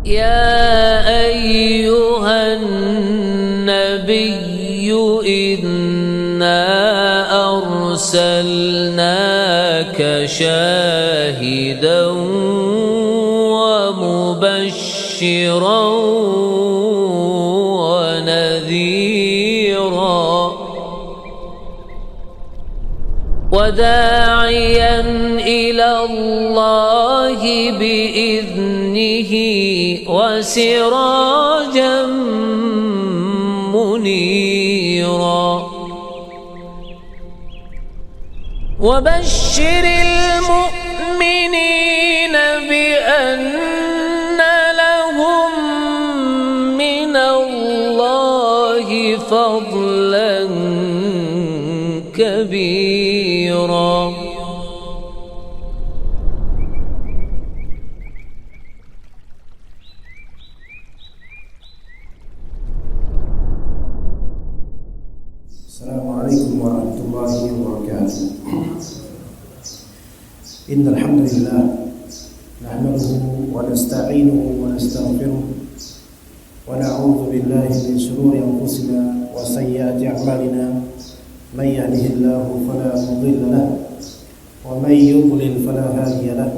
يا أيها النبي إنا أرسلناك شاهدا ومبشرا ونذيرا وداعيا إلى الله بإذنه وسراجا منيرا وبشر المؤمنين بأن لهم من الله فضلا كبيرا. السلام عليكم ورحمة الله وبركاته. إن الحمد لله نحمده ونستعينه ونستغفره ونعوذ بالله من شرور أنفسنا وسيئات أعمالنا من يهده الله فلا مضل له ومن يضلل فلا هادي له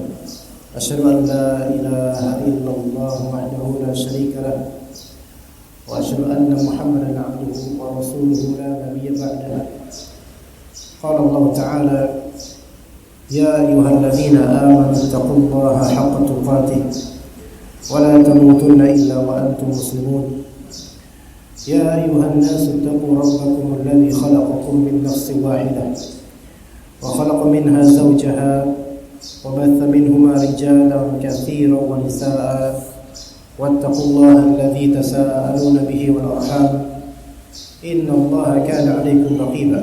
أشهد أن لا إله إلا الله وحده لا شريك له وأشهد أن محمدا عبده ورسوله لا نبي بعده. قال الله تعالى يا أيها الذين آمنوا اتقوا الله حق تقاته ولا تموتن إلا وأنتم مسلمون. يا أيها الناس اتقوا ربكم الذي خلقكم من نفس واحدة وخلق منها زوجها وبث منهما رجالا كثيرا ونساء واتقوا الله الذي تساءلون به والأرحام إن الله كان عليكم رقيبا.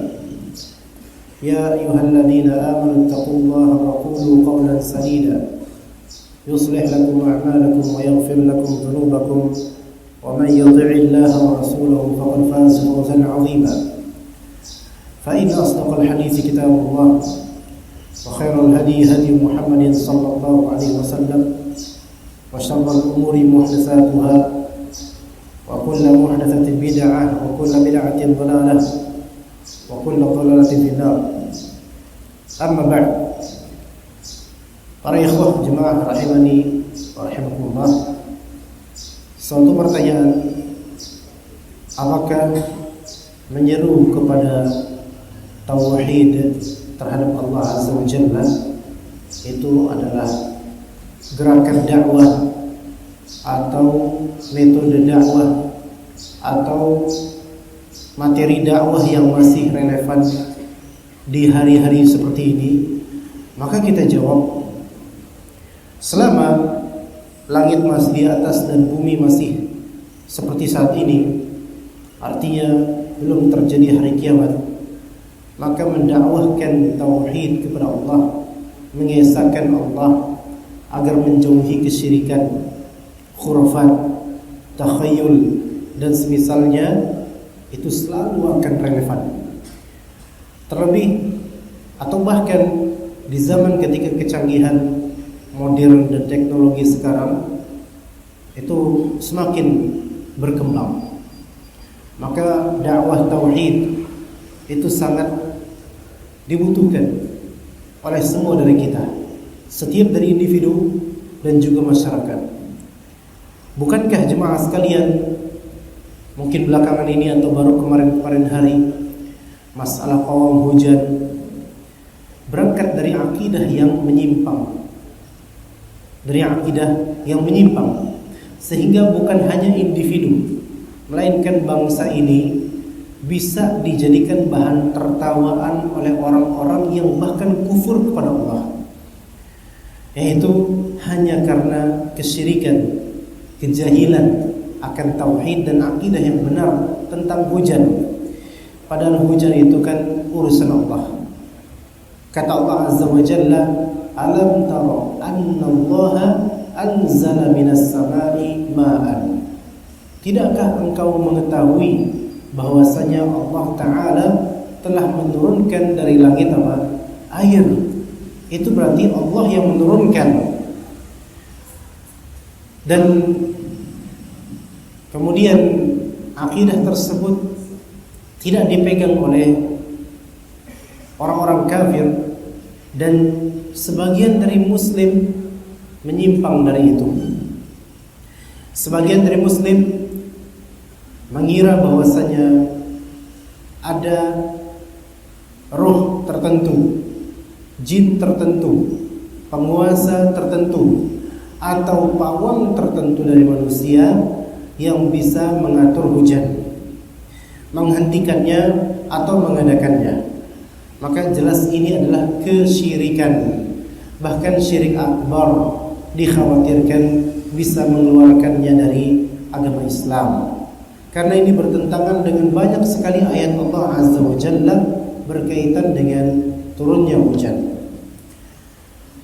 يا أيها الذين آمنوا اتقوا الله وقولوا قولا سديدا يصلح لكم أعمالكم ويغفر لكم ذنوبكم ومن يطع الله ورسوله فقد فاز فوزا عظيما. فإن أصدق الحديث كتاب الله وخير الهدي هدي محمد صلى الله عليه وسلم وشر الأمور محدثاتها وكل محدثة بدعة وكل بدعة ضلالة وكل ضلالة في النار. أما بعد. Para ikhwah jemaah rahimani wa rahimakumullah, suatu pertanyaan, apakah menyeru kepada tauhid terhadap Allah Azza wa Jalla itu adalah gerakan dakwah atau metode dakwah atau materi dakwah yang masih relevan di hari-hari seperti ini? Maka kita jawab, selama langit masih di atas dan bumi masih seperti saat ini, artinya belum terjadi hari kiamat, maka mendakwahkan tauhid kepada Allah, mengesahkan Allah agar menjauhi kesyirikan, khurafat, takhayyul dan semisalnya, itu selalu akan relevan. Terlebih atau bahkan di zaman ketika kecanggihan modern dan teknologi sekarang itu semakin berkembang, maka dakwah tauhid itu sangat dibutuhkan oleh semua dari kita, setiap dari individu dan juga masyarakat. Bukankah jemaah sekalian, mungkin belakangan ini atau baru kemarin hari, masalah pawang hujan berangkat dari akidah yang menyimpang, sehingga bukan hanya individu melainkan bangsa ini bisa dijadikan bahan tertawaan oleh orang-orang yang bahkan kufur kepada Allah, yaitu hanya karena kesyirikan, kejahilan akan tauhid dan akidah yang benar tentang hujan. Padahal hujan itu kan urusan Allah. Kata Allah Azza wa Jalla, alam tara anna Allaha anzala minas samai ma'an. Tidakkah engkau mengetahui bahwasanya Allah Ta'ala telah menurunkan dari langit apa? Air. Itu berarti Allah yang menurunkan. Dan kemudian akidah tersebut tidak dipegang oleh orang-orang kafir, dan sebagian dari muslim menyimpang dari itu. Sebagian dari muslim mengira bahwasanya ada roh tertentu, jin tertentu, penguasa tertentu, atau pawang tertentu dari manusia yang bisa mengatur hujan, menghentikannya atau mengadakannya. Maka jelas ini adalah kesyirikan, bahkan syirik akbar, dikhawatirkan bisa mengeluarkannya dari agama Islam, karena ini bertentangan dengan banyak sekali ayat Allah Azza wa Jalla berkaitan dengan turunnya hujan.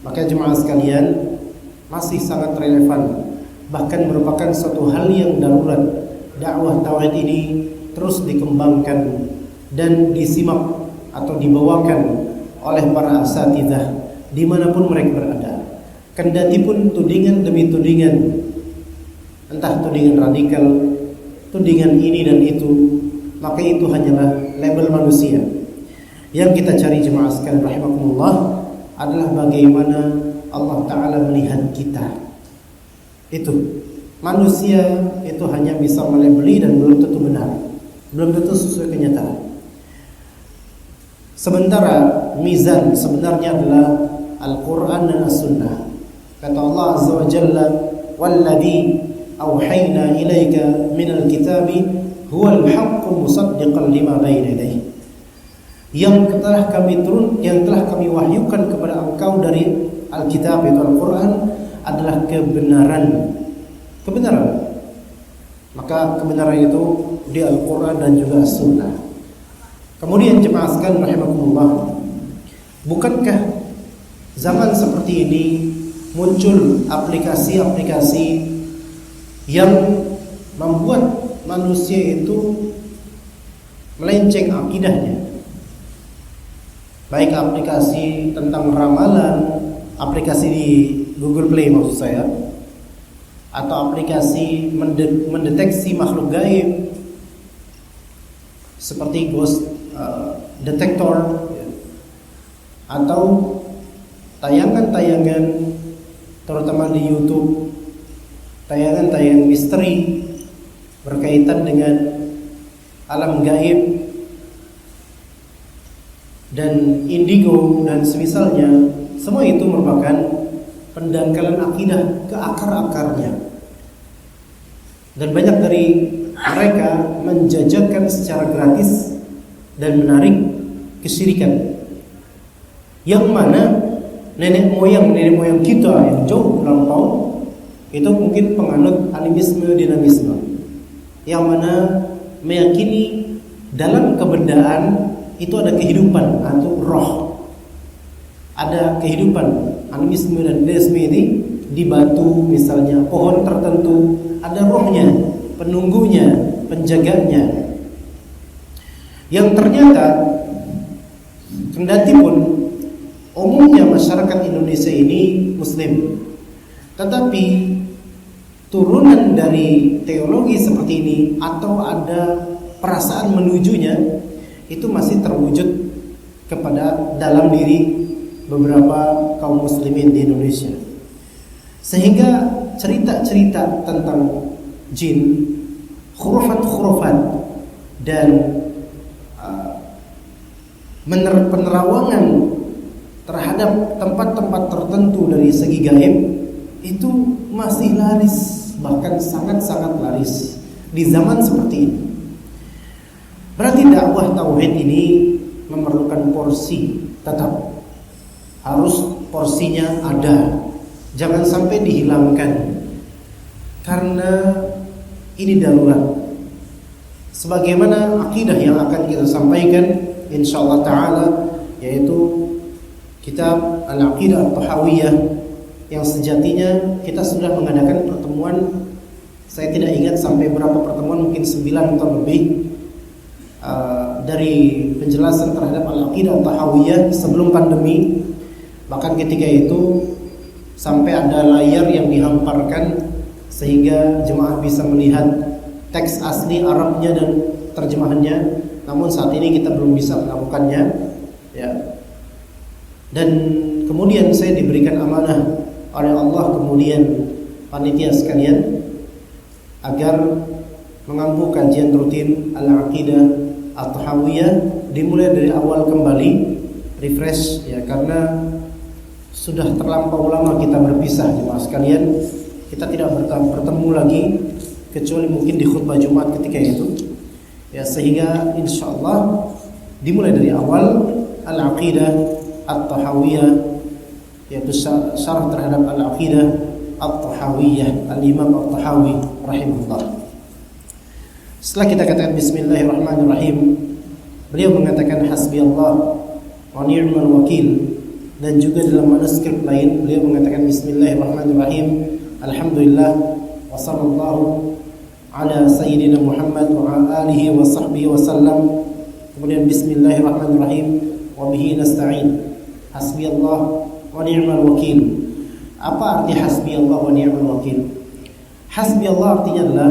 Maka jemaah sekalian, masih sangat relevan, bahkan merupakan suatu hal yang darurat. Dakwah tauhid ini terus dikembangkan dan disimak atau dibawakan oleh para asatidzah dimanapun mereka berada. Kendati pun tudingan demi tudingan, entah tudingan radikal, tudingan ini dan itu, maka itu hanyalah label manusia. Yang kita cari jemaah sekalian rahimakumullah adalah bagaimana Allah Ta'ala melihat kita. Itu manusia itu hanya bisa melabeli dan belum tentu benar, belum tentu sesuai kenyataan. Sementara mizan sebenarnya adalah Al-Quran dan As-Sunnah. Kata Allah Azza wa Jalla, "Walladzi awhayna ilaika minal kitabi huwal haqqu musaddiqan lima baina yadayhi." Yang telah kami wahyukan kepada engkau dari Alkitab, itu Al-Quran, adalah kebenaran. Maka kebenaran itu di Al-Quran dan juga As-Sunnah. Kemudian jemaah sekalian rahimakumullah, bukankah zaman seperti ini muncul aplikasi-aplikasi yang membuat manusia itu melenceng akidahnya? Baik aplikasi tentang ramalan, aplikasi di Google Play maksud saya, atau aplikasi mendeteksi makhluk gaib seperti ghost detector, atau tayangan-tayangan terutama di YouTube, tayangan-tayangan misteri berkaitan dengan alam gaib dan indigo dan semisalnya. Semua itu merupakan pendangkalan akidah ke akar-akarnya, dan banyak dari mereka menjajakan secara gratis dan menarik kesyirikan, yang mana nenek moyang kita yang jauh lampau itu mungkin penganut animisme dinamisme, yang mana meyakini dalam kebendaan itu ada kehidupan atau roh, ada kehidupan. Animisme dan dinamisme ini di batu misalnya, pohon tertentu ada rohnya, penunggunya, penjaganya, yang ternyata kendati pun umumnya masyarakat Indonesia ini muslim, tetapi turunan dari teologi seperti ini atau ada perasaan menujunya itu masih terwujud kepada dalam diri beberapa kaum muslimin di Indonesia. Sehingga cerita-cerita tentang jin, khurafat-khurafat dan penerawangan terhadap tempat-tempat tertentu dari segi gaib itu masih laris, bahkan sangat-sangat laris di zaman seperti ini. Berarti dakwah tauhid ini memerlukan porsi, tetap harus porsinya ada, jangan sampai dihilangkan, karena ini darurat. Sebagaimana akidah yang akan kita sampaikan insyaallah ta'ala, yaitu kitab Al-Aqidah At-Tahawiyah, yang sejatinya kita sudah mengadakan pertemuan, saya tidak ingat sampai berapa pertemuan, mungkin 9 atau lebih, dari penjelasan terhadap Al-Aqidah At-Tahawiyah sebelum pandemi. Bahkan ketika itu sampai ada layar yang dihamparkan sehingga jemaah bisa melihat teks asli Arabnya dan terjemahannya. Namun saat ini kita belum bisa melakukannya, ya. Dan kemudian saya diberikan amanah oleh Allah, kemudian panitia sekalian, agar mengampu kajian rutin Al-Aqidah At-Tahawiyah dimulai dari awal kembali, refresh, ya, karena sudah terlampau lama kita berpisah jemaah sekalian. Kita tidak bertemu lagi kecuali mungkin di khutbah Jumat ketika itu, ya, sehingga insyaallah dimulai dari awal Al-Aqidah At-Tahawiyah, yaitu syarah terhadap Al-Aqidah At-Tahawiyah Al-Imam At-Tahawi rahimahullah. Setelah kita katakan bismillahirrahmanirrahim, beliau mengatakan hasbiyallah wa ni'mal wakil, dan juga dalam manuskrip lain beliau mengatakan bismillahirrahmanirrahim, alhamdulillah wa sallallahu ala sayyidina Muhammad wa alihi wa sahbihi wa sallam. Kemudian bismillahirrahmanirrahim wa bihi nasta'in, hasbiyallah wa ni'mal wakil. Apa arti hasbiyallah wa ni'mal wakil? Hasbiyallah artinya adalah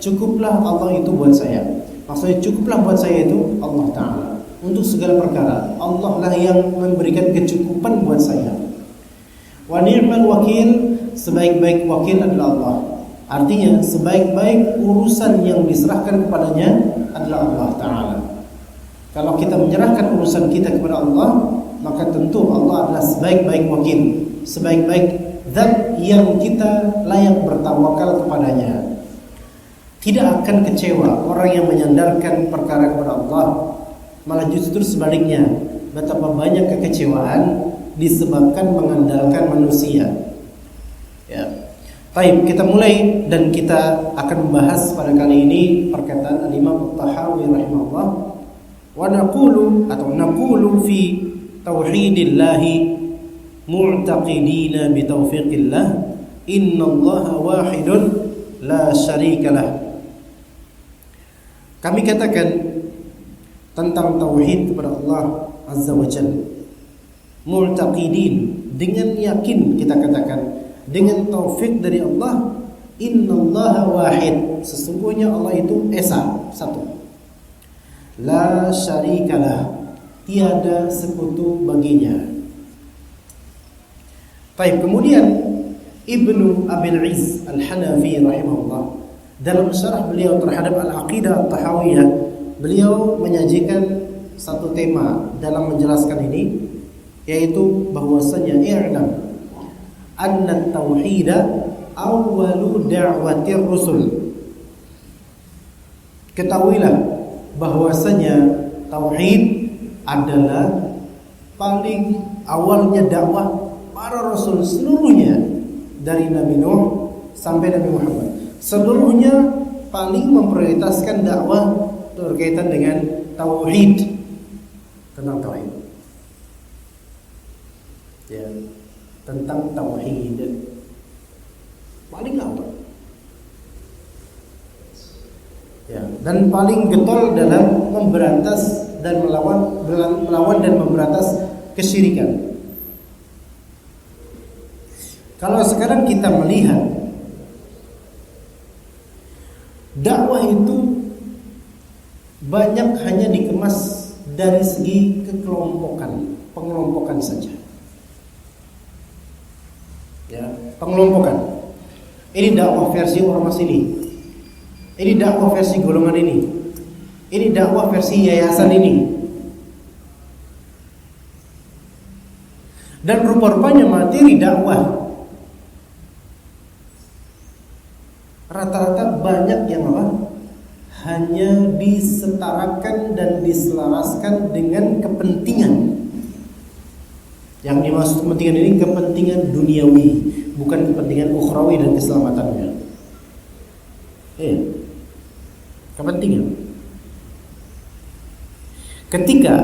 cukuplah Allah itu buat saya. Maksudnya cukuplah buat saya itu Allah Ta'ala untuk segala perkara. Allah lah yang memberikan kecukupan buat saya. Wa ni'mal wakil, sebaik-baik wakil adalah Allah. Artinya sebaik-baik urusan yang diserahkan kepadanya adalah Allah Ta'ala. Kalau kita menyerahkan urusan kita kepada Allah, maka tentu Allah adalah sebaik-baik wakil, sebaik-baik zat yang kita layak bertawakal kepadanya. Tidak akan kecewa orang yang menyandarkan perkara kepada Allah, malah justru sebaliknya, betapa banyak kekecewaan disebabkan mengandalkan manusia. Ya. Baik, kita mulai dan kita akan membahas pada kali ini perkataan Al-Imam At-Tahawi rahimahullah. Wa naqulu fi tauhidillahi mu'taqidina bi taufiqillah, innallaha wahidun la syarikalah. Kami katakan tentang tauhid kepada Allah Azza wa Jalla, mu'taqidin, dengan yakin kita katakan, dengan taufik dari Allah, innallaha wahid, sesungguhnya Allah itu esa, satu, la syarikalah, tiada sekutu baginya. Baik, kemudian Ibnu Abil Izz Al-Hanafi rahimahullah, dalam syarah beliau terhadap Al-Aqidah At-Tahawiyah, beliau menyajikan satu tema dalam menjelaskan ini, yaitu bahwasanya i'lam anna tauhida awwalu da'watir rusul. Ketahuilah bahwasanya tauhid adalah paling awalnya dakwah para rasul seluruhnya, dari Nabi Nuh sampai Nabi Muhammad. Seluruhnya paling memprioritaskan dakwah berkaitan dengan tauhid, tentang tauhid. Ya, tentang tauhid paling awal. Ya, dan paling getol dalam memberantas dan melawan dan memberantas kesyirikan. Kalau sekarang kita melihat dakwah itu banyak hanya dikemas dari segi pengelompokan saja. Ya, pengelompokan. Ini dakwah versi ormas ini. Ini dakwah versi golongan ini. Ini dakwah versi yayasan ini. Dan rupa-rupanya materi dakwah rata-rata banyak yang hanya disetarakan dan diselaraskan dengan kepentingan. Yang dimaksud kepentingan ini kepentingan duniawi, bukan kepentingan ukhrawi dan keselamatannya. Kepentingan. Ketika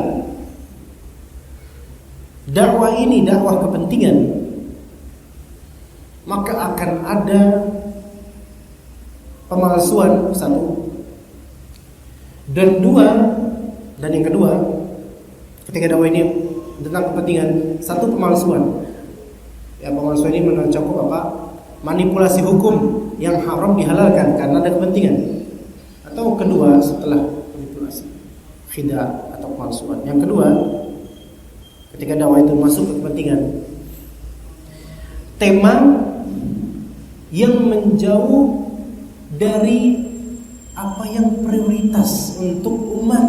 dakwah ini dakwah kepentingan, maka akan ada pemalsuan, satu, dan dua, dan yang kedua, ketika dakwah ini tentang kepentingan, satu, pemalsuan. Ya, pemalsuan ini mencakup apa? manipulasi hukum yang haram dihalalkan karena ada kepentingan. Atau kedua, setelah manipulasi, khida atau palsuan. Yang kedua, ketika dakwah itu masuk ke kepentingan, tema yang menjauh dari apa yang prioritas untuk umat,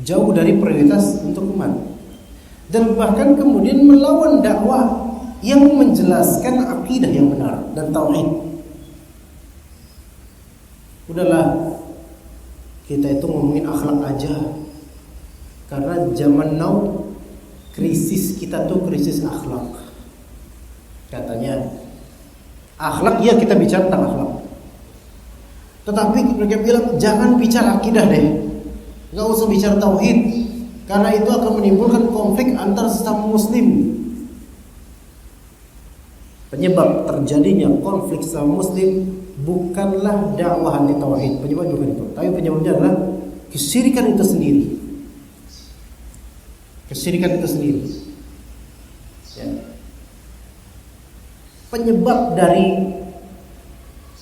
jauh dari prioritas untuk umat, dan bahkan kemudian melawan dakwah yang menjelaskan akidah yang benar dan tauhid. Udahlah, kita itu ngomongin akhlak aja, karena zaman now krisis kita tuh krisis akhlak. Katanya akhlak, ya kita bicara tentang akhlak, tetapi mereka bilang jangan bicara akidah deh, nggak usah bicara tauhid, karena itu akan menimbulkan konflik antar sesama muslim. Penyebab terjadinya konflik sesama muslim bukanlah dakwah anti tauhid, penyebab bukan itu, tapi penyebabnya adalah kesyirikan itu sendiri. Kesyirikan itu sendiri. Ya. Penyebab dari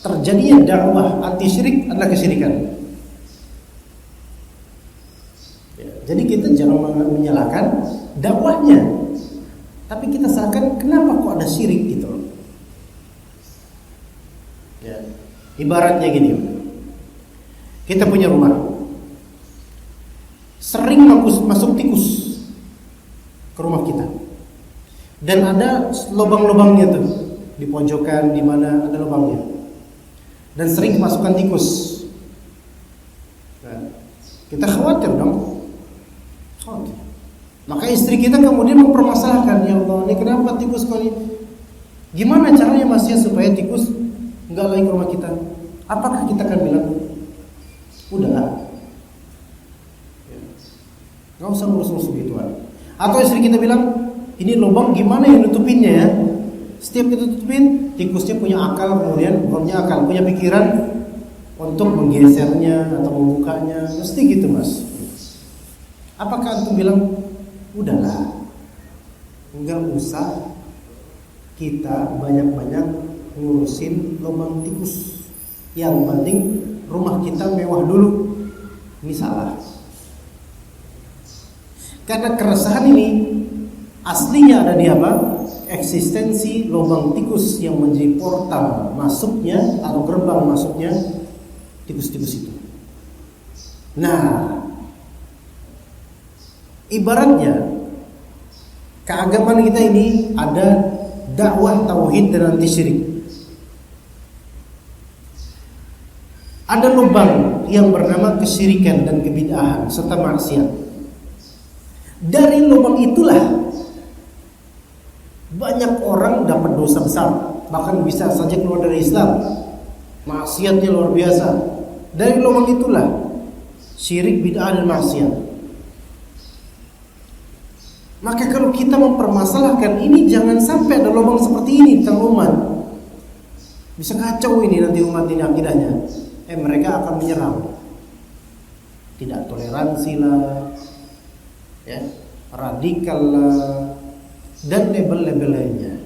terjadinya dakwah anti syirik adalah kesyirikan. Ya. Jadi kita jangan menyalahkan dakwahnya, tapi kita salahkan kenapa kok ada syirik gitu. Ya. Ibaratnya gini, kita punya rumah, sering masuk tikus ke rumah kita, dan ada lubang-lubangnya tuh di pojokan, di mana ada lubangnya, dan sering kemasukan tikus. Nah, kita khawatir dong, khawatir. Maka istri kita kemudian mempermasalahkan, ya Allah, ini kenapa tikus kok ini? Gimana caranya Mas ya supaya tikus nggak lagi ke rumah kita? Apakah kita akan bilang, udahlah, nggak usah ngurus-ngurus begituan? Atau istri kita bilang, ini lubang gimana yang nutupinnya ya? Setiap kita tutupin, tikusnya punya akal, kemudian punya akal, punya pikiran untuk menggesernya atau membukanya, mesti gitu Mas. Apakah antum bilang, udahlah, nggak usah kita banyak-banyak ngurusin lubang tikus, yang penting rumah kita mewah dulu? Ini salah. Karena keresahan ini aslinya ada di apa? Eksistensi lubang tikus yang menjadi portal masuknya atau gerbang masuknya tikus-tikus itu. Nah, ibaratnya keagamaan kita ini ada dakwah tauhid dan anti syirik. Ada lubang yang bernama kesyirikan dan kebid'ahan serta maksiat. Dari lubang itulah banyak orang dapat dosa besar, bahkan bisa saja keluar dari Islam. Maksiatnya luar biasa. Dari lubang itulah syirik, bid'ah dan maksiat. Maka kalau kita mempermasalahkan ini, jangan sampai ada lubang seperti ini tentang umat. Bisa kacau ini nanti umat ini akidahnya. Mereka akan menyerang. Tidak toleransi lah, ya, radikal lah, dan label-label lainnya.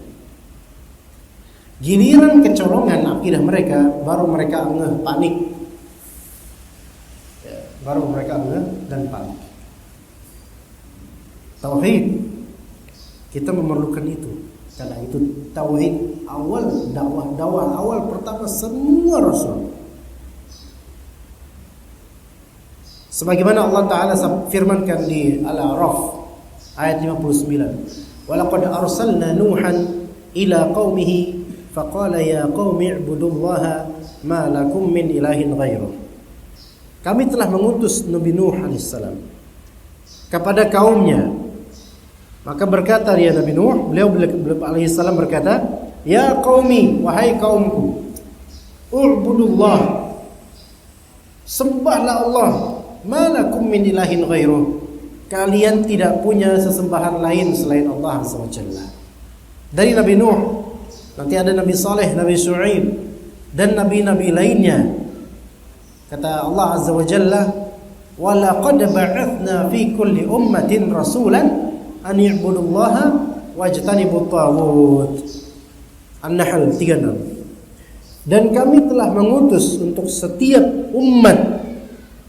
Giliran kecolongan akidah mereka, baru mereka ngeh, panik. Ya, baru mereka ngeh dan panik. Tauhid, kita memerlukan itu. Karena itu tauhid awal dakwah awal pertama semua rasul. Sebagaimana Allah Ta'ala firmankan di Al-A'raf ayat 59, walaqad arsalna Nuhan ila qaumihi faqala ya qaumi ibudullaha ma lakum min ilahin ghairuh. Kami telah mengutus Nabi Nuh alaihissalam kepada kaumnya. Maka berkata dia Nabi Nuh, beliau alaihissalam berkata, ya qaumi, wahai kaumku, ubudullah, sembahlah Allah, ma lakum min ilahin ghairuh, kalian tidak punya sesembahan lain selain Allah Azza wa Jalla. Dari Nabi Nuh, nanti ada Nabi Saleh, Nabi Syuaib, dan nabi-nabi lainnya. Kata Allah Azza wa Jalla, wa laqad ba'athna fi kulli ummatin rasulan an i'budullaha wajtanibut taghut. An-Nahl 36. Dan kami telah mengutus untuk setiap umat,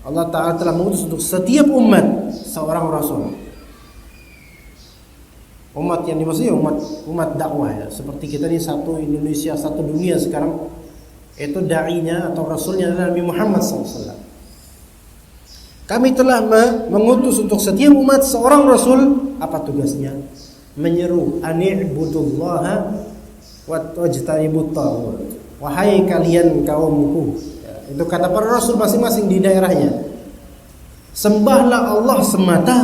Allah Ta'ala telah mengutus untuk setiap umat seorang rasul. Umat yang dimaksud ya umat dakwah ya. Seperti kita ini satu Indonesia, satu dunia sekarang. Itu da'inya atau rasulnya adalah Nabi Muhammad SAW. Kami telah mengutus untuk setiap umat seorang rasul. Apa tugasnya? Menyeru ani'budullaha wajtanibut taghut. Wahai kalian kaumku. Ya, itu kata para rasul masing-masing di daerahnya. Sembahlah Allah semata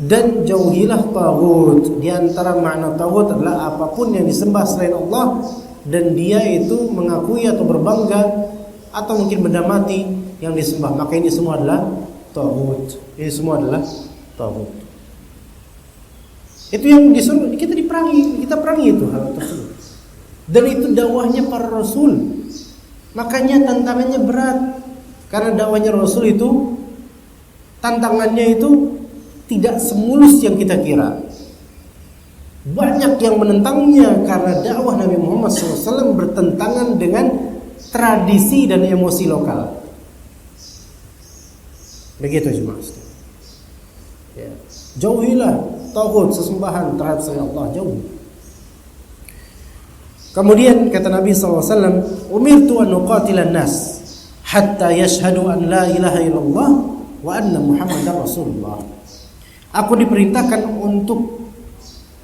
dan jauhilah taghut. Di antara makna taghut adalah apapun yang disembah selain Allah dan dia itu mengakui atau berbangga atau mungkin benda mati yang disembah. Maka ini semua adalah taghut. Ini semua adalah taghut. Itu yang disuruh kita diperangi, kita perangi itu hal tersebut. Dan itu dakwahnya para rasul. Makanya tantangannya berat. Karena dakwahnya rasul itu tantangannya itu tidak semulus yang kita kira. Banyak yang menentangnya karena dakwah Nabi Muhammad SAW bertentangan dengan tradisi dan emosi lokal. Begitu cuma. Ya. Jauhilah taghut, sesembahan terhadap selain Allah, jauh. Kemudian kata Nabi SAW, umirtu an nuqatilan nas hatta yashhadu an la ilaha illallah wa anna Muhammadar Rasulullah. Aku diperintahkan untuk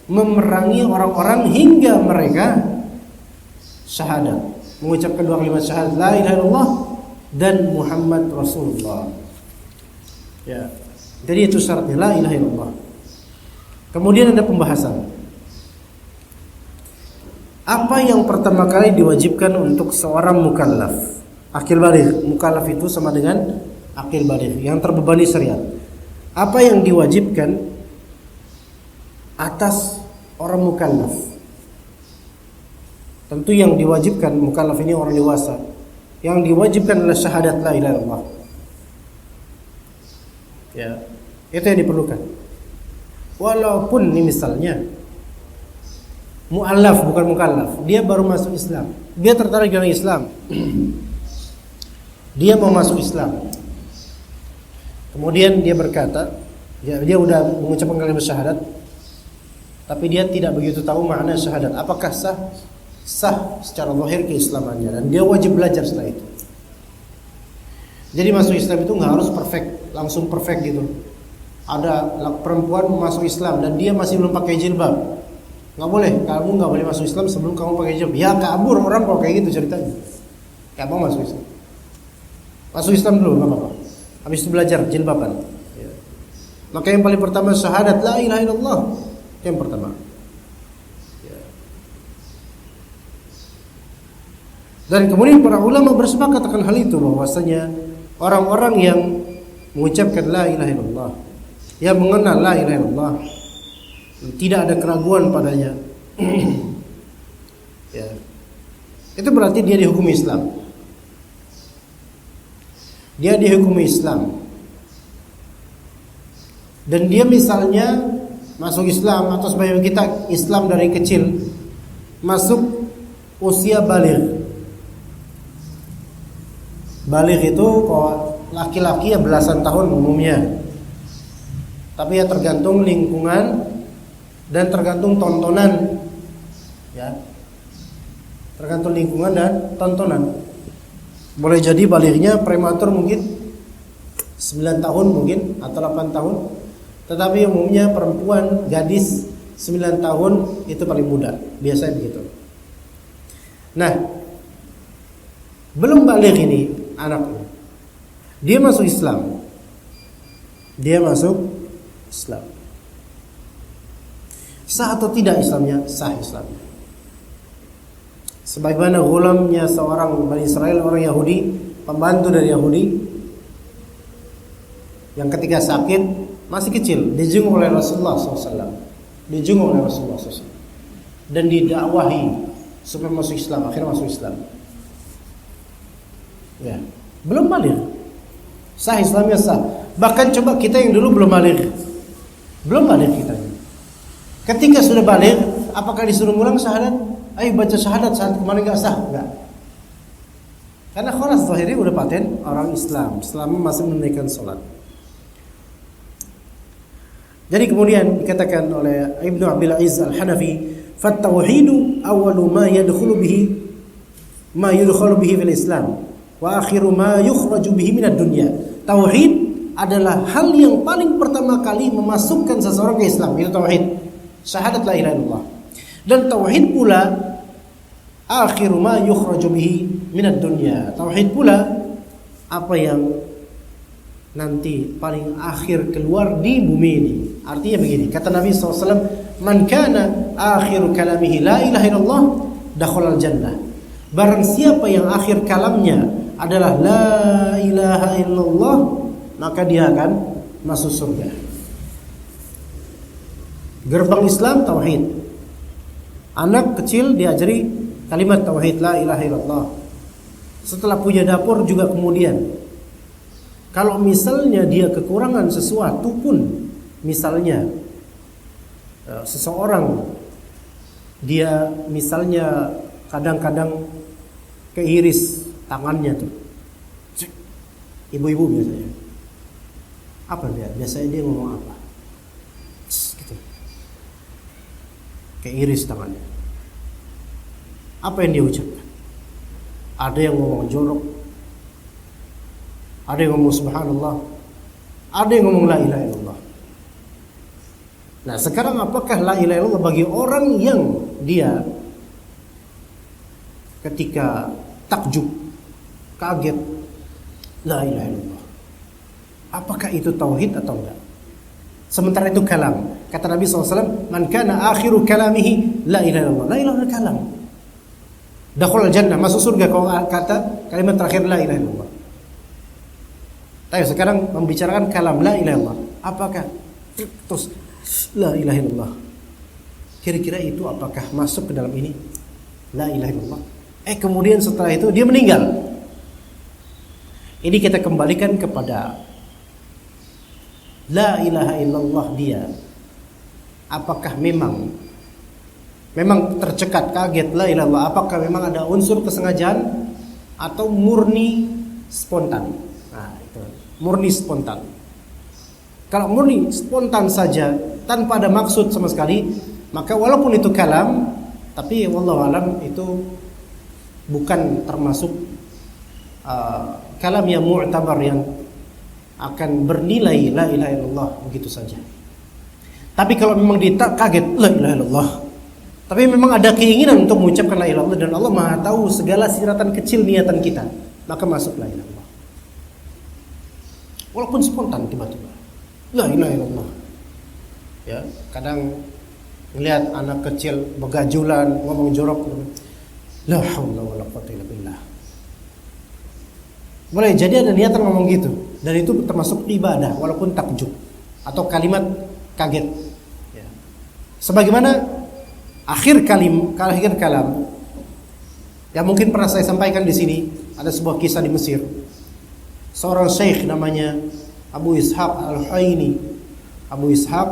memerangi orang-orang hingga mereka syahadat, mengucapkan dua kalimat syahadat la ilaha illallah dan Muhammad Rasulullah. Ya. Jadi itu syaratnya la ilaha illallah. Kemudian ada pembahasan. Apa yang pertama kali diwajibkan untuk seorang mukallaf? Aqil baligh. Mukallaf itu sama dengan aqil baligh, yang terbebani syariat. Apa yang diwajibkan atas orang mukallaf? Tentu yang diwajibkan mukallaf ini orang dewasa. Yang diwajibkan adalah syahadat la ilaha illallah. Ya, itu yang diperlukan. Walaupun ini misalnya mu'allaf bukan mukallaf, dia baru masuk Islam, dia tertarik dengan Islam, dia mau masuk Islam, kemudian dia berkata, dia udah mengucapkan kalimat syahadat, tapi dia tidak begitu tahu makna syahadat, apakah sah secara zahir keislamannya, dan dia wajib belajar setelah itu. Jadi masuk Islam itu nggak harus perfect, langsung perfect gitu. Ada perempuan masuk Islam dan dia masih belum pakai jilbab. Nggak boleh, kamu nggak boleh masuk Islam sebelum kamu pakai jilbab. Ya kabur orang kalau kayak gitu ceritanya. Kamu masuk Islam, masuk Islam dulu nggak apa-apa. Habis itu belajar jilbaban. Ya. Maka yang paling pertama syahadat la ilaha illallah, yang pertama. Ya. Dan kemudian para ulama bersepakat akan hal itu, bahwasanya orang-orang yang mengucapkan la ilaha illallah, yang mengenal la ilaha illallah, tidak ada keraguan padanya, ya, itu berarti dia dihukumi Islam. Dia dihukumi Islam. Dan dia misalnya masuk Islam atau sebagian kita Islam dari kecil, masuk usia baligh. Baligh itu kalau laki-laki ya belasan tahun umumnya. Tapi ya tergantung lingkungan dan tergantung tontonan, ya, tergantung lingkungan dan tontonan. Boleh jadi balighnya prematur mungkin 9 tahun mungkin atau 8 tahun, tetapi umumnya perempuan gadis 9 tahun itu paling muda, biasanya begitu. Nah, belum baligh ini anaknya, dia masuk Islam, sah atau tidak Islamnya? Sah Islamnya. Sebagaimana gulamnya seorang Bani Israel, orang Yahudi, pembantu dari Yahudi, yang ketika sakit masih kecil dijenguk oleh Rasulullah SAW, dan didakwahi supaya masuk Islam, akhirnya masuk Islam. Ya, belum baligh, sah Islamnya sah. Bahkan coba kita yang dulu belum baligh kita. Ketika sudah balik, apakah disuruh ngulang syahadat? Ayo baca syahadat saat kemarin nggak sah? Enggak. Karena khalas zahiri udah paten orang Islam selama masih menunaikan sholat. Jadi kemudian dikatakan oleh Ibnu Abil Aziz Al-Hanafi, "Fat-tauhidu awwalu ma yadkhulu bihi fil Islam wa akhiru ma yukhraju bihi minad dunya." Tauhid adalah hal yang paling pertama kali memasukkan seseorang ke Islam, itu tauhid. Syahadat la ilaha illallah. Dan tauhid pula akhiru ma yukhraju bihi minad dunya. Tauhid pula apa yang nanti paling akhir keluar di bumi ini. Artinya begini, kata Nabi SAW, "Man kana akhiru kalamihi la ilaha illallah, dakhalal jannah." Barang siapa yang akhir kalamnya adalah la ilaha illallah, maka dia akan masuk surga. Gerbang Islam tauhid. Anak kecil diajari kalimat tauhid la ilaha illallah. Setelah punya dapur juga kemudian, kalau misalnya dia kekurangan sesuatu pun, misalnya seseorang dia misalnya kadang-kadang keiris tangannya tuh, ibu-ibu biasanya, apa dia? Biasanya dia ngomong apa? Gitu. Keiris tangannya. Apa yang dia ucapkan? Ada yang ngomong jorok, ada yang ngomong subhanallah, ada yang ngomong la ilaha illallah. Nah sekarang apakah la ilaha illallah bagi orang yang dia ketika takjub, kaget, la ilaha illallah, apakah itu tauhid atau enggak? Sementara itu kalam. Kata Nabi SAW, "Man kana akhiru kalamihi la ilaha illallah." La ilaha illallah kalam. Dakhulal jannah, masuk surga kalau kata kalimat terakhir la ilaha illallah. Tapi sekarang membicarakan kalam la ilaha illallah. Apakah terus la ilaha illallah? Kira-kira itu apakah masuk ke dalam ini? La ilaha illallah. Kemudian setelah itu dia meninggal. Ini kita kembalikan kepada la ilaha illallah dia. Apakah memang tercekat, kaget la ilaha illallah? Apakah memang ada unsur kesengajaan atau murni spontan? Nah, itu murni spontan. Kalau murni spontan saja tanpa ada maksud sama sekali, maka walaupun itu kalam, tapi wallahu alam itu bukan termasuk kalam yang mu'tabar, yang akan bernilai la ilaha illallah begitu saja. Tapi kalau memang kaget la ilaha illallah, tapi memang ada keinginan untuk mengucapkan la ilaha illallah, dan Allah Maha tahu segala siratan kecil niatan kita, maka masuk la ilaha illallah. Walaupun spontan tiba-tiba la ilaha illallah. Ya, kadang melihat anak kecil begajulan, ngomong jorok, la haula wala quwwata illa billah. Boleh jadi ada niatan ngomong gitu, dan itu termasuk ibadah walaupun takjub atau kalimat kaget. Ya. Sebagaimana akhir kalam yang mungkin pernah saya sampaikan di sini, ada sebuah kisah di Mesir. Seorang syekh namanya Abu Ishaq Al-Huwaini. Abu Ishaq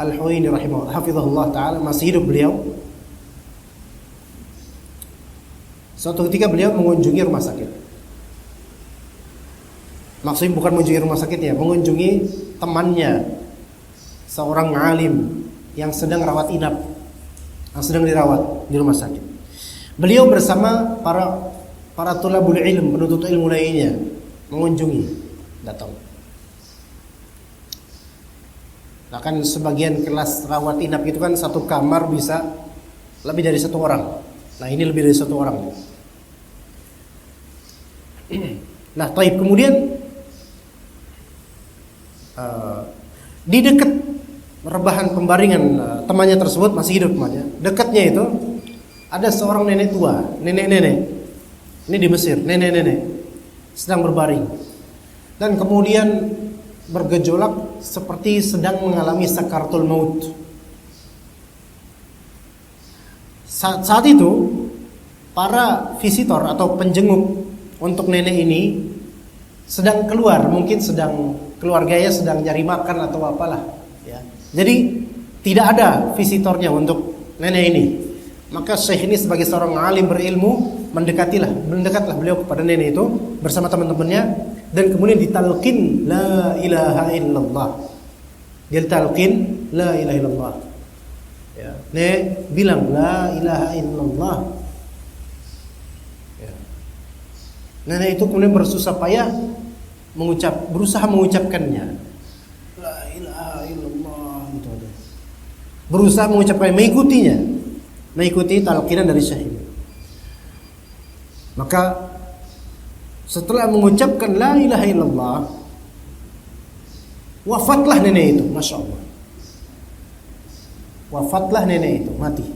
Al-Huwaini hafizahullah taala, masih hidup beliau. Suatu ketika beliau mengunjungi rumah sakit. Maksudnya bukan mengunjungi rumah sakitnya, mengunjungi temannya, seorang alim yang sedang rawat inap, yang sedang dirawat di rumah sakit. Beliau bersama para tulabul ilm, penuntut ilmu lainnya, mengunjungi, datang. Bahkan sebagian kelas rawat inap itu kan satu kamar bisa lebih dari satu orang. Nah ini lebih dari satu orang. Nah taib kemudian di dekat rebahan pembaringan temannya tersebut, masih hidup temannya, dekatnya itu ada seorang nenek tua, nenek-nenek. Ini di Mesir, nenek-nenek sedang berbaring dan kemudian bergejolak seperti sedang mengalami sakaratul maut. Saat itu para visitor atau penjenguk untuk nenek ini sedang keluar, mungkin sedang keluarganya sedang nyari makan atau apalah ya. Jadi Tidak ada visitornya untuk nenek ini. Maka Syekh ini sebagai seorang alim berilmu mendekatlah beliau kepada nenek itu bersama teman-temannya, dan kemudian ditalqin la ilaha illallah. Dia talqin la ilaha illallah. Ya, nek bilang la ilaha illallah. Ya. Nenek itu kemudian bersusah payah berusaha mengucapkannya. La ilaha illallah gitu aja. Berusaha mengucapkan, mengikuti talqinan dari Syekh. Maka setelah mengucapkan la ilaha illallah, wafatlah nenek itu, Masya Allah. Wafatlah nenek itu, mati.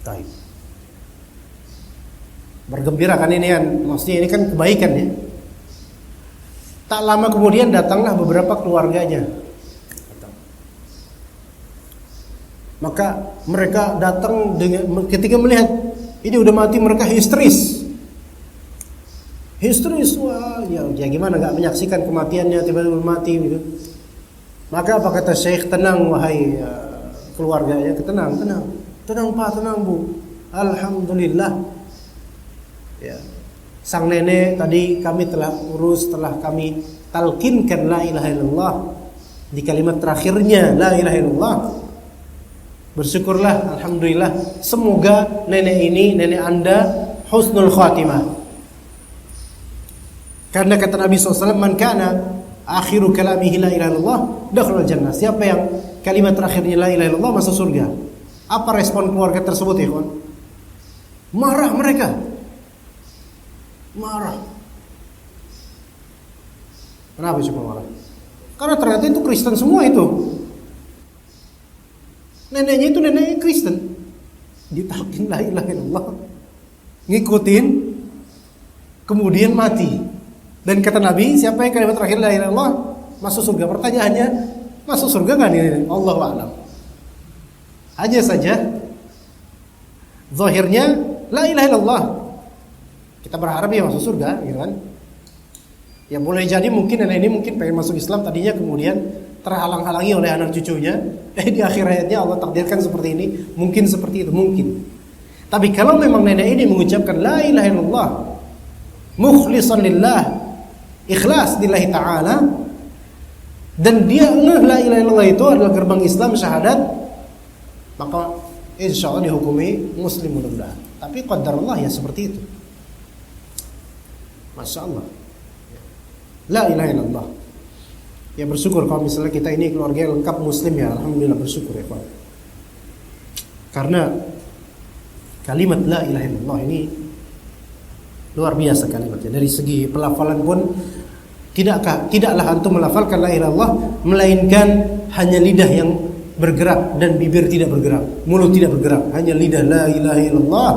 Taib. Bergembira kan ini kan, maksudnya ini kan kebaikan ya. Tak lama kemudian datanglah beberapa keluarganya. Maka mereka datang ketika melihat ini udah mati, mereka histeris. Wah, ya gimana nggak menyaksikan kematiannya, tiba-tiba mati gitu. Maka apa kata Syekh? Tenang wahai keluarganya, tenang Pak, tenang Bu. Alhamdulillah. Ya. Sang nenek tadi kami telah urus, telah kami talqinkan la ilaha illallah di kalimat terakhirnya la ilaha illallah. Bersyukurlah, alhamdulillah. Semoga nenek Anda husnul khatimah. Karena kata Nabi SAW, man kana akhiru kalamihi la ilaha illallah dakhala jannah. Siapa yang kalimat terakhirnya la ilaha illallah masuk surga. Apa respon keluarga tersebut ya kawan? Marah mereka. Marah. Kenapa coba marah? Karena ternyata itu Kristen semua itu. Neneknya itu neneknya Kristen. Ditalqin la ilaha illallah, ngikutin, kemudian mati. Dan kata Nabi, siapa yang kalimat terakhir la ilaha illallah masuk surga. Pertanyaannya, masuk surga kan ini? Allahu a'lam. Hanya saja zahirnya la ilaha illallah. Kita berharap dia masuk surga, gitu kan? Ya boleh jadi mungkin nenek ini mungkin pengen masuk Islam tadinya, kemudian terhalang-halangi oleh anak cucunya. Di akhir hayatnya Allah takdirkan seperti ini. Mungkin seperti itu, mungkin. Tapi kalau memang nenek ini mengucapkan la ilaha illallah mukhlishan lillah, ikhlas lillahi ta'ala, dan dia la ilaha illallah itu adalah gerbang Islam syahadat, maka insya Allah dihukumi muslim mudah-mudahan. Tapi qadarullah ya seperti itu. Masya Allah. La ilaha illallah. Ya bersyukur kalau misalnya kita ini keluarga yang lengkap muslim ya, alhamdulillah bersyukur ya Pak. Karena kalimat la ilaha illallah ini luar biasa kalimatnya. Dari segi pelafalan pun tidaklah antum melafalkan la ilaha illallah melainkan hanya lidah yang bergerak dan bibir tidak bergerak, mulut tidak bergerak, hanya lidah la ilaha illallah.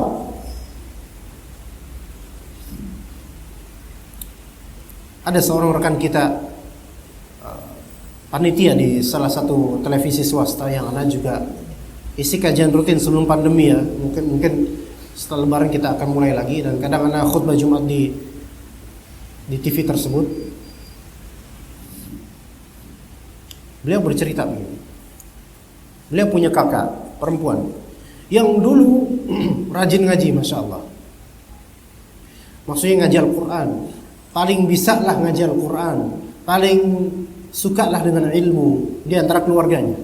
Ada seorang rekan kita panitia di salah satu televisi swasta yang ana juga isi kajian rutin sebelum pandemi ya. Mungkin setelah lebaran kita akan mulai lagi, dan kadang ana khutbah Jumat di TV tersebut. Beliau bercerita begini. Beliau punya kakak perempuan yang dulu rajin ngaji, Masya Allah. Maksudnya ngaji Al-Quran, paling bisa lah ngaji Al-Quran, paling suka lah dengan ilmu di antara keluarganya.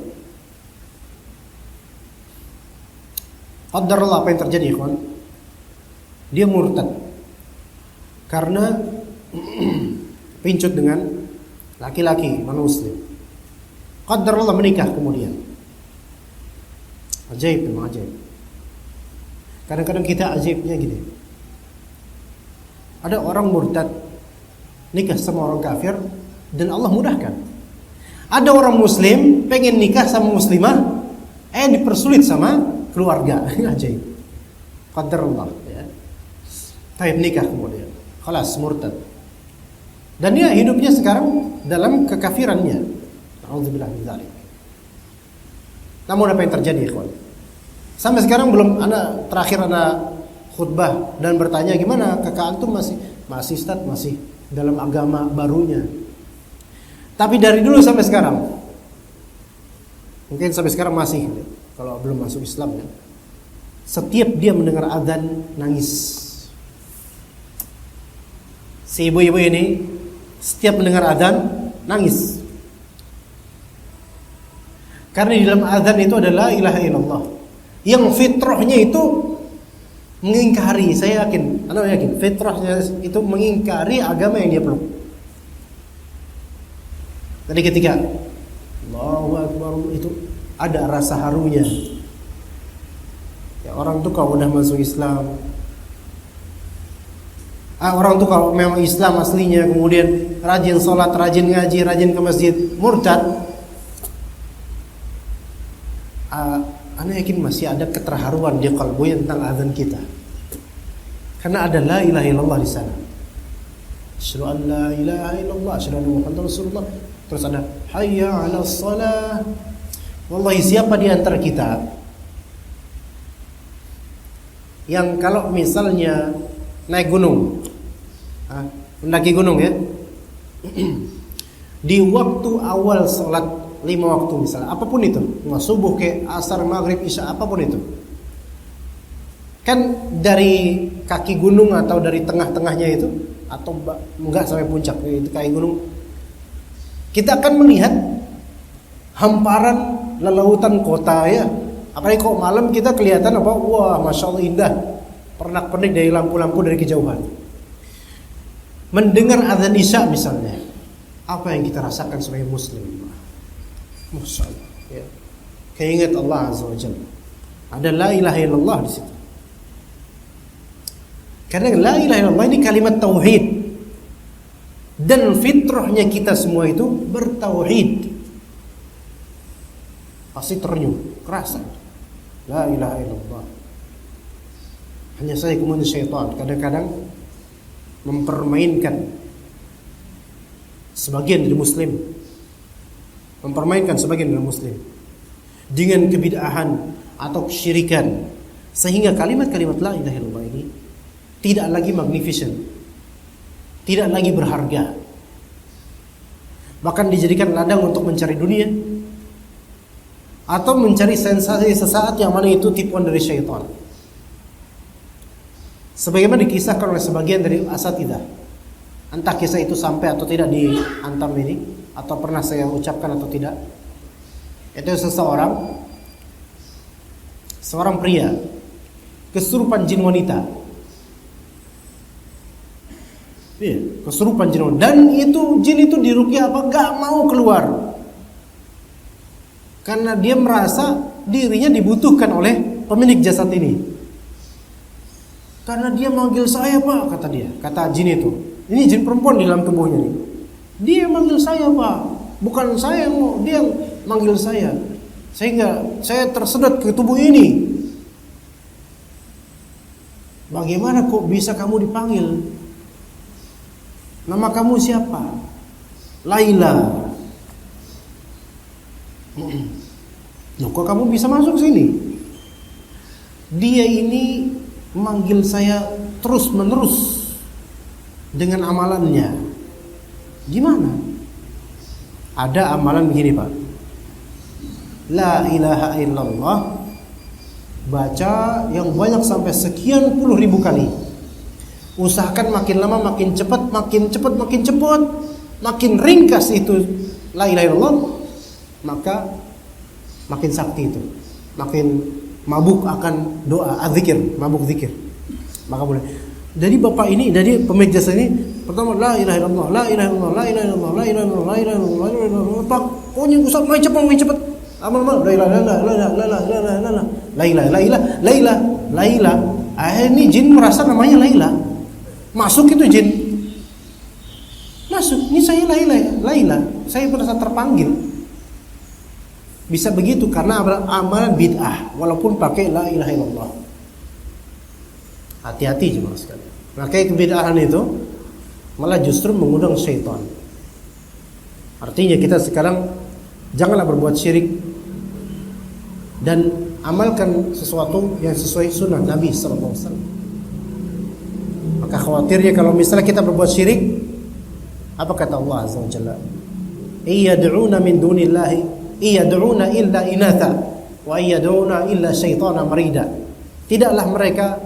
Qadarullah, apa yang terjadi ya kawan? Dia murtad karena pincut dengan laki-laki non muslim. Qadarullah, menikah kemudian. Ajaib, memang ajaib. Kadang-kadang kita ajaibnya gini. Ada orang murtad nikah sama orang kafir dan Allah mudahkan. Ada orang muslim pengen nikah sama muslimah, dipersulit sama keluarga. Ajaib. Qadarullah ya. Taib nikah kemudian. Khalas murtad. Dan dia hidupnya sekarang dalam kekafirannya. A'udzubillah min dzalik. Namun apa yang terjadi, ikhwan? Sampai sekarang belum terakhir khutbah dan bertanya gimana kakak antum masih Ustaz, masih dalam agama barunya. Tapi dari dulu sampai sekarang mungkin sampai sekarang masih, kalau belum masuk Islam ya, setiap dia mendengar adzan nangis. Si ibu-ibu ini setiap mendengar adzan nangis. Karena di dalam adzan itu adalah la ilaha illallah. Yang fitrahnya itu mengingkari, saya yakin, Anda yakin, fitrahnya itu mengingkari agama yang dia peluk. Tadi ketika Allahu Akbar itu ada rasa harunya. Ya, orang tuh kalau udah masuk Islam, orang tuh kalau memang Islam aslinya, kemudian rajin sholat, rajin ngaji, rajin ke masjid, murtad, Anda yakin masih ada keterharuan di qalbunya tentang azan kita. Karena ada la ilaha illallah di sana. Asyhadu an la ilaha illallah, asyhadu anna Muhammadar Rasulullah. Terus ada hayya 'alas shalah. Wallahi, siapa di antara kita yang kalau misalnya naik gunung, mendaki gunung ya, di waktu awal sholat 5 waktu misalnya, apapun itu, mau subuh ke asar, maghrib, isya, apapun itu, kan dari kaki gunung atau dari tengah-tengahnya itu, atau enggak sampai puncak itu kaki gunung, kita akan melihat hamparan lelautan kota ya. Apalagi kok malam kita kelihatan apa? Wah, masya Allah indah, pernak-pernik dari lampu-lampu dari kejauhan. Mendengar azan isya misalnya, apa yang kita rasakan sebagai muslim? Masya Allah ya. Keingat Allah Azza wa Jalla. Ada la ilaha illallah di situ. Karena la ilaha illallah ini kalimat tauhid, dan fitrahnya kita semua itu bertauhid. Pasti ternyuh, kerasa la ilaha illallah. Hanya saya kemudian syaitan kadang-kadang mempermainkan sebagian dari muslim, dengan kebid'ahan atau kesyirikan, sehingga kalimat-kalimat la ilaha illallah ini tidak lagi magnificent, tidak lagi berharga, bahkan dijadikan ladang untuk mencari dunia atau mencari sensasi sesaat yang mana itu tipuan dari syaitan. Sebagaimana dikisahkan oleh sebagian dari asatidzah, entah kisah itu sampai atau tidak di antam ini, atau pernah saya ucapkan atau tidak. Itu seorang pria kesurupan jin wanita. Iya, kesurupan jin wanita. Dan itu jin itu diruqyah apa? Gak mau keluar. Karena dia merasa dirinya dibutuhkan oleh pemilik jasad ini. Karena dia manggil saya, Pak, kata dia. Kata jin itu. Ini jin perempuan di dalam tubuhnya nih. Dia manggil saya, Pak. Bukan saya yang mau, dia manggil saya. Sehingga saya tersedot ke tubuh ini. Bagaimana kok bisa kamu dipanggil? Nama kamu siapa? Laila. Loh, kok kamu bisa masuk sini? Dia ini manggil saya terus menerus dengan amalannya. Gimana? Ada amalan begini, Pak. La ilaha illallah, baca yang banyak sampai sekian puluh ribu kali. Usahakan makin lama makin cepat, makin ringkas itu la ilaha illallah, maka makin sakti itu, makin mabuk akan doa, zikir, mabuk zikir. Maka boleh. Dari bapak ini, dari pemilik jasa ini, pertama la ilaha illallah, la ilaha illallah, la ilaha illallah, la ilaha illallah, la ilaha illallah, la ilaha illallah. Pak, pokoknya usah main cepat. Amal, la ilaha illallah, la ilaha. Ini jin merasa namanya Laila. Masuk itu jin. Masuk, ini saya Laila. Saya merasa terpanggil. Bisa begitu karena amalan bid'ah walaupun pakai la ilaha illallah. Hati-hati jemaah sekalian. Pakai kebid'ahan itu malah justru mengundang syaitan. Artinya kita sekarang janganlah berbuat syirik dan amalkan sesuatu yang sesuai sunnah Nabi sallallahu alaihi wasallam. Maka khawatirnya kalau misalnya kita berbuat syirik, apa kata Allah azza wa jalla? Iyad'una min dunillahi iyad'una illa inatha wa iyad'una illa syaitana marida. Tidaklah mereka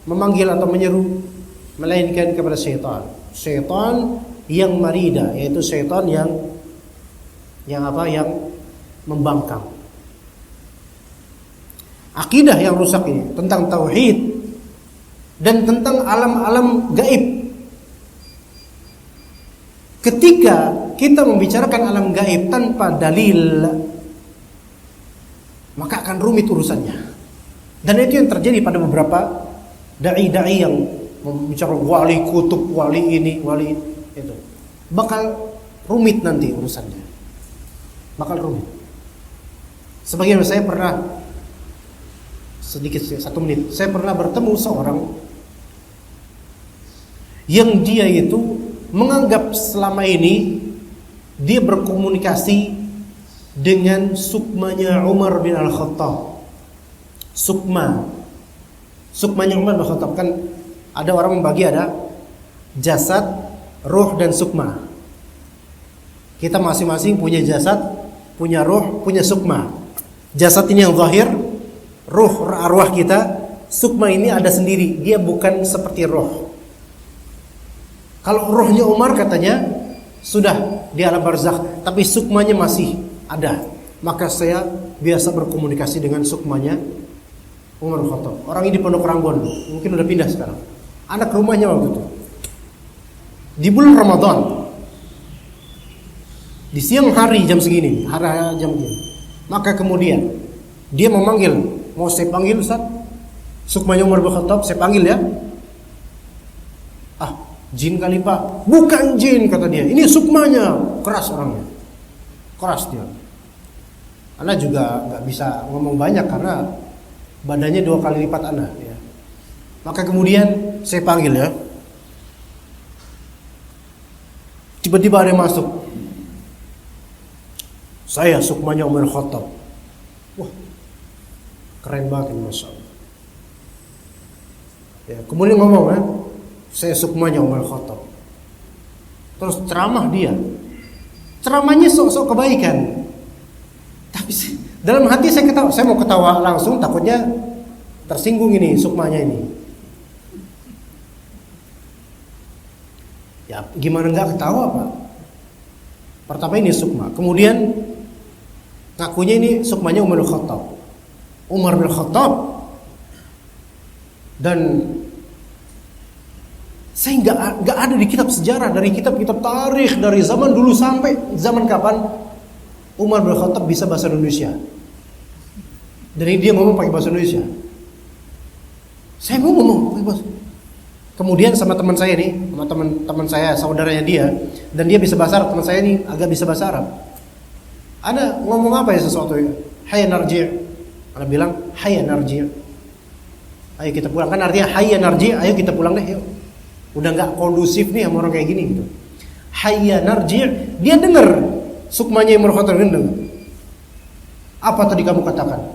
memanggil atau menyeru melainkan kepada syaitan. Syaitan yang marida, yaitu syaitan yang membangkang. Akidah yang rusak ini tentang tauhid dan tentang alam-alam gaib. Ketika kita membicarakan alam gaib tanpa dalil, maka akan rumit urusannya. Dan itu yang terjadi pada beberapa dai-dai yang membicarakan wali kutub, wali ini, wali itu. Bakal rumit nanti urusannya. Bakal rumit. Sebagian saya pernah, sedikit 1 menit, saya pernah bertemu seorang yang dia itu menganggap selama ini dia berkomunikasi dengan sukmanya Umar bin Al-Khattab. Sukmanya Umar bin Al-Khattab, kan ada orang membagi ada jasad, ruh dan sukma. Kita masing-masing punya jasad, punya ruh, punya sukma. Jasad ini yang zahir, ruh arwah kita, sukma ini ada sendiri, dia bukan seperti roh. Kalau rohnya Umar katanya sudah di alam barzakh, tapi sukmanya masih ada. Maka saya biasa berkomunikasi dengan sukmanya Umar bin Khattab. Orang ini di Pondok Ranggon, mungkin udah pindah sekarang. Anak rumahnya waktu itu di bulan Ramadan, di siang hari jam segini, jam segini. Maka kemudian dia memanggil, mau saya panggil Ustaz, sukmanya Umar bin Khattab, saya panggil ya. Ah, jin kali Pak. Bukan jin kata dia, ini sukmanya. Keras orangnya, keras dia. Ana juga nggak bisa ngomong banyak karena badannya 2 kali lipat Ana ya. Maka kemudian saya panggil ya. Tiba-tiba ada yang masuk. Saya sukmanya Umar Khattab. Wah, keren banget ini, Masya Allah. Ya, kemudian ngomong ya, saya sukmanya Umar Khattab. Terus ceramah dia. Ceramahnya sok-sok kebaikan. Tapi dalam hati saya ketawa, saya mau ketawa langsung, takutnya tersinggung ini sukmanya ini. Ya gimana nggak ketawa Pak? Pertama ini sukma, kemudian ngakunya ini sukmanya Umar bin Khattab. Umar bin Khattab. Dan saya nggak ada di kitab sejarah, dari kitab-kitab tarikh dari zaman dulu sampai zaman kapan Umar bin Khattab bisa bahasa Indonesia. Dari dia ngomong pakai bahasa Indonesia. Saya mau ngomong pakai bahasa. Kemudian sama teman saya nih, sama teman saya, saudaranya dia, dan dia bisa bahasa Arab, teman saya ini agak bisa bahasa Arab. Ana ngomong apa ya sesuatu ya? Hayya narji'. Ana bilang hayya narji'. Ayo kita pulang, kan artinya hayya narji', ayo kita pulang deh yuk. Udah enggak kondusif nih sama orang kayak gini gitu. Hayya narji', dia dengar sukmanya Umar Khattab dengar. Apa tadi kamu katakan?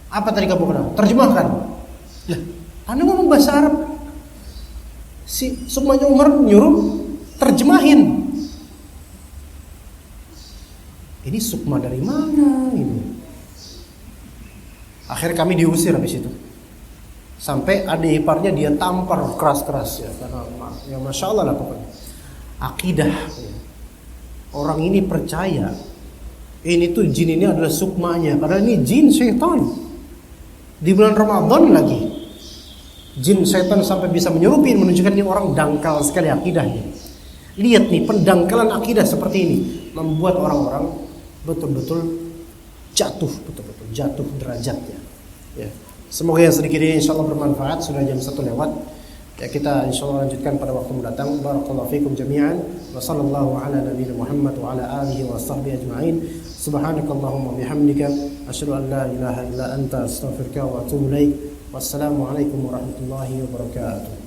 Apa tadi kamu katakan? Terjemahkan. Lah, Anda ngomong bahasa Arab. Si sukmanya Umar nyuruh terjemahin. Ini sukma dari mana ini? Akhirnya kami diusir habis itu. Sampai adik iparnya dia tampar keras-keras ya, karena ya Masya Allah lah pokoknya. Akidah ya. Orang ini percaya ini tuh jin ini adalah sukmanya, padahal ini jin syaitan. Di bulan Ramadan lagi jin setan sampai bisa menyerupin, menunjukkan ini orang dangkal sekali akidahnya. Lihat nih, pendangkalan akidah seperti ini membuat orang-orang betul-betul jatuh derajatnya. Ya. Semoga yang sedikit ini insyaallah bermanfaat. Sudah jam 1 lewat. Ya, kita insyaallah lanjutkan pada waktu mendatang. Barakallahu fikum jami'an. Wa sallallahu ala nabiyyina Muhammad wa ala alihi wa sahbihi ajma'in. Subhanakallahumma bihamdika asyhadu an la ilaha illa anta astaghfiruka wa atubu ilaik. Wassalamualaikum warahmatullahi wabarakatuh.